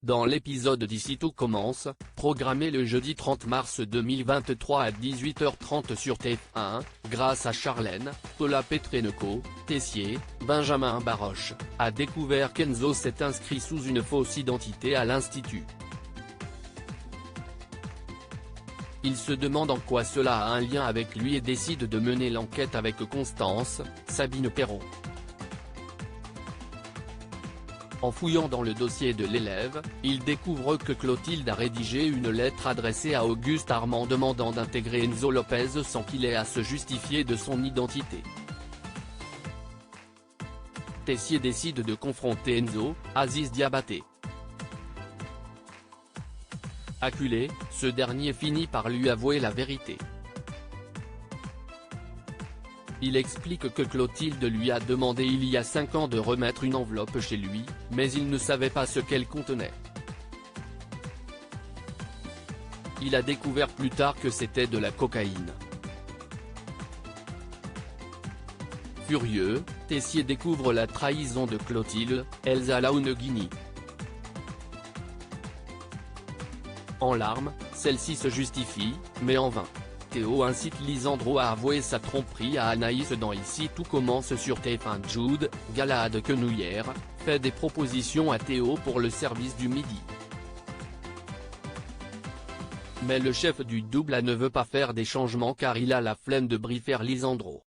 Dans l'épisode d'Ici tout commence, programmé le jeudi 30 mars 2023 à 18h30 sur TF1, grâce à Charlène, Paula Petrenko, Tessier, Benjamin Baroche, a découvert qu'Enzo s'est inscrit sous une fausse identité à l'Institut. Il se demande en quoi cela a un lien avec lui et décide de mener l'enquête avec Constance, Sabine Perron. En fouillant dans le dossier de l'élève, il découvre que Clotilde a rédigé une lettre adressée à Auguste Armand demandant d'intégrer Enzo Lopez sans qu'il ait à se justifier de son identité. Tessier décide de confronter Enzo, Aziz Diabaté. Acculé, ce dernier finit par lui avouer la vérité. Il explique que Clotilde lui a demandé il y a 5 ans de remettre une enveloppe chez lui, mais il ne savait pas ce qu'elle contenait. Il a découvert plus tard que c'était de la cocaïne. Furieux, Tessier découvre la trahison de Clotilde, Elsa Launegini. En larmes, celle-ci se justifie, mais en vain. Théo incite Lisandro à avouer sa tromperie à Anaïs dans Ici tout commence sur TF1. Jude, Galahad Quenouillère, fait des propositions à Théo pour le service du midi. Mais le chef du double ne veut pas faire des changements car il a la flemme de briefer Lisandro.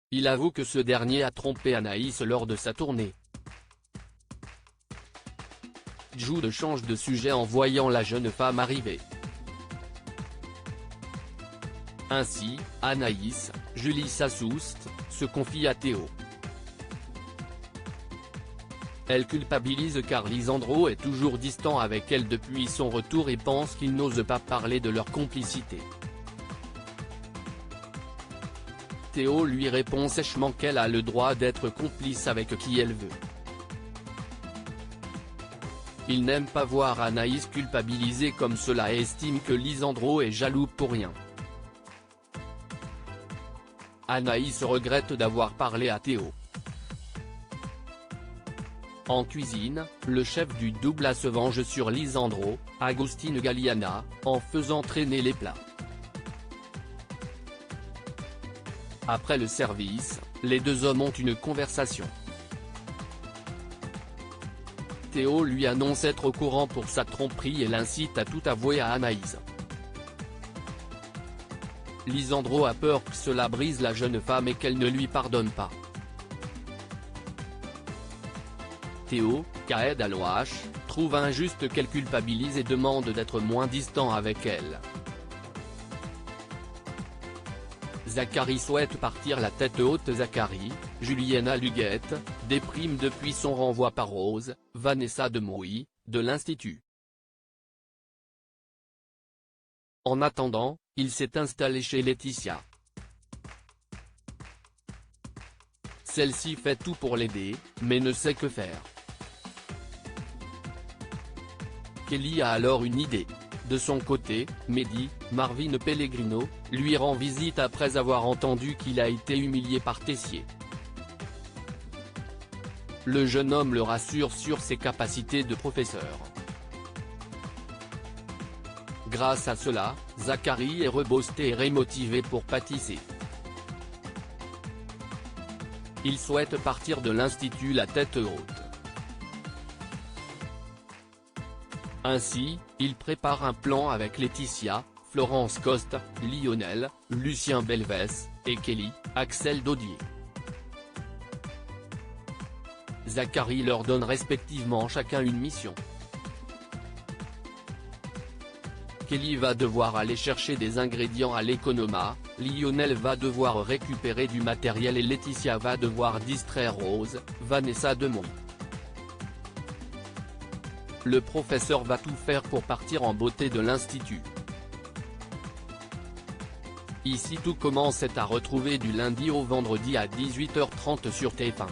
Il avoue que ce dernier a trompé Anaïs lors de sa tournée. Jude change de sujet en voyant la jeune femme arriver. Ainsi, Anaïs, Julie Sassoust, se confie à Théo. Elle culpabilise car Lisandro est toujours distant avec elle depuis son retour et pense qu'il n'ose pas parler de leur complicité. Théo lui répond sèchement qu'elle a le droit d'être complice avec qui elle veut. Il n'aime pas voir Anaïs culpabilisée comme cela et estime que Lisandro est jaloux pour rien. Anaïs regrette d'avoir parlé à Théo. En cuisine, le chef du double se venge sur Lisandro, Agustin Galliana, en faisant traîner les plats. Après le service, les deux hommes ont une conversation. Théo lui annonce être au courant pour sa tromperie et l'incite à tout avouer à Anaïs. Lisandro a peur que cela brise la jeune femme et qu'elle ne lui pardonne pas. Théo, Kaed Aloash, trouve injuste qu'elle culpabilise et demande d'être moins distant avec elle. Zachary souhaite partir la tête haute. Zachary, Juliana Luguette, déprime depuis son renvoi par Rose, Vanessa Demouy, de l'Institut. En attendant, il s'est installé chez Laetitia. Celle-ci fait tout pour l'aider, mais ne sait que faire. Kelly a alors une idée. De son côté, Mehdi, Marvin Pellegrino, lui rend visite après avoir entendu qu'il a été humilié par Tessier. Le jeune homme le rassure sur ses capacités de professeur. Grâce à cela, Zachary est reboosté et remotivé pour pâtisser. Il souhaite partir de l'Institut la tête haute. Ainsi, il prépare un plan avec Laetitia, Florence Coste, Lionel, Lucien Belvès, et Kelly, Axel Daudier. Zachary leur donne respectivement chacun une mission. Kelly va devoir aller chercher des ingrédients à l'Economa, Lionel va devoir récupérer du matériel et Laetitia va devoir distraire Rose, Vanessa Demouy. Le professeur va tout faire pour partir en beauté de l'Institut. Ici tout commence est à retrouver du lundi au vendredi à 18h30 sur TF1.